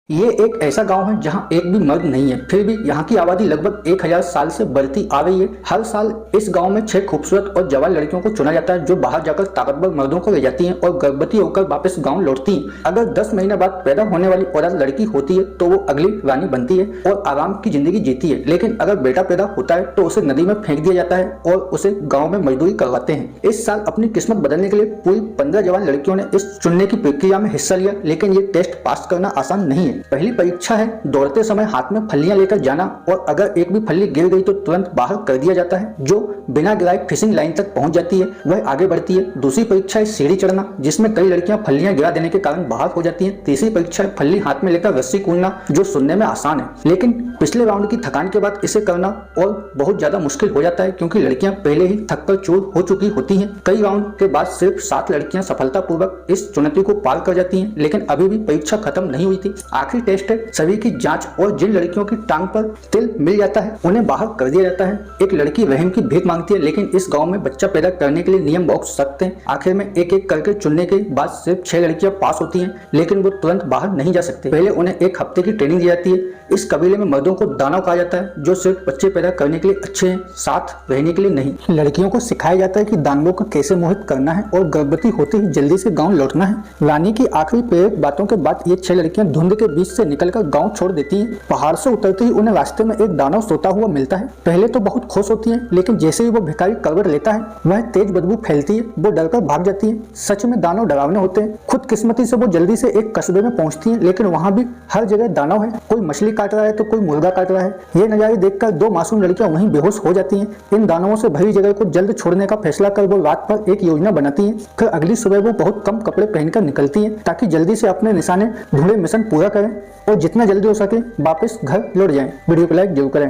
ये एक ऐसा गांव है जहां एक भी मर्द नहीं है, फिर भी यहाँ की आबादी लगभग 1000 साल से बढ़ती आ रही है। हर साल इस गांव में 6 खूबसूरत और जवान लड़कियों को चुना जाता है जो बाहर जाकर ताकतवर मर्दों को ले जाती हैं और गर्भवती होकर वापस गांव लौटती हैं। अगर 10 महीने बाद पैदा होने वाली औरत लड़की होती है तो वो अगली रानी बनती है और आराम की जिंदगी जीती है। लेकिन अगर बेटा पैदा होता है तो उसे नदी में फेंक दिया जाता है और उसे गाँव में मजदूरी करवाते हैं। इस साल अपनी किस्मत बदलने के लिए पूरी 15 जवान लड़कियों ने इस चुनने की प्रक्रिया में हिस्सा लिया, लेकिन ये टेस्ट पास करना आसान नहीं है। पहली परीक्षा है दौड़ते समय हाथ में फल्लियां लेकर जाना और अगर एक भी फल्ली गिर गई तो तुरंत बाहर कर दिया जाता है। जो बिना गिराए फिशिंग लाइन तक पहुंच जाती है वह आगे बढ़ती है। दूसरी परीक्षा है सीढ़ी चढ़ना, जिसमें कई लड़कियां फल्लियां गिरा देने के कारण बाहर हो जाती हैं। तीसरी परीक्षा है फल्ली हाथ में लेकर रस्सी कूदना, जो सुनने में आसान है लेकिन पिछले राउंड की थकान के बाद इसे करना और बहुत ज्यादा मुश्किल हो जाता है क्योंकि लड़कियां पहले ही थक कर चूर हो चुकी होती हैं। कई राउंड के बाद सिर्फ 7 लड़कियां सफलतापूर्वक इस चुनौती को पार कर जाती हैं, लेकिन अभी भी परीक्षा खत्म नहीं हुई थी। आखिरी टेस्ट है सभी की जांच और जिन लड़कियों की टांग पर तिल मिल जाता है उन्हें बाहर कर दिया जाता है। एक लड़की रहम की भीख मांगती है, लेकिन इस गांव में बच्चा पैदा करने के लिए नियम बहुत सख्त हैं। आखिर में एक एक करके चुनने के बाद सिर्फ 6 लड़कियां पास होती हैं, लेकिन वो तुरंत बाहर नहीं जा सकते। पहले उन्हें 1 हफ्ते की ट्रेनिंग दी जाती है। इस कबीले में मर्दों को दानव कहा जाता है, जो सिर्फ बच्चे पैदा करने के लिए अच्छे हैं, साथ रहने के लिए नहीं। लड़कियों को सिखाया जाता है कि दानवों को कैसे मोहित करना है और गर्भवती होते ही जल्दी से गांव लौटना है। रानी की आखिरी प्रेरक बातों के बाद ये 6 लड़कियां धुंध के बीच से निकलकर गांव छोड़ देती हैं। पहाड़ से उतरते ही उन्हें रास्ते में एक दानव सोता हुआ मिलता है। पहले तो बहुत खुश होती हैं, लेकिन जैसे ही वो भिखारी करवट लेता है वह तेज बदबू फैलती है। वो डरकर भाग जाती है। सच में दानव डरावने होते हैं। खुदकिस्मती से वो जल्दी से एक कस्बे में पहुंचती है, लेकिन वहां भी हर जगह दानव है। कोई मछली काट रहा है तो कोई मुर्गा काट रहा है। ये नजारे देखकर 2 मासूम लड़कियां वहीं बेहोश हो जाती हैं। इन दानवों से भरी जगह को जल्द छोड़ने का फैसला कर वो रात पर एक योजना बनाती हैं। फिर अगली सुबह वो बहुत कम कपड़े पहनकर निकलती हैं ताकि जल्दी से अपने निशाने ढूंढे मिशन पूरा करें और जितना जल्दी हो सके वापस घर लौट जाएं। वीडियो को लाइक जरूर करें।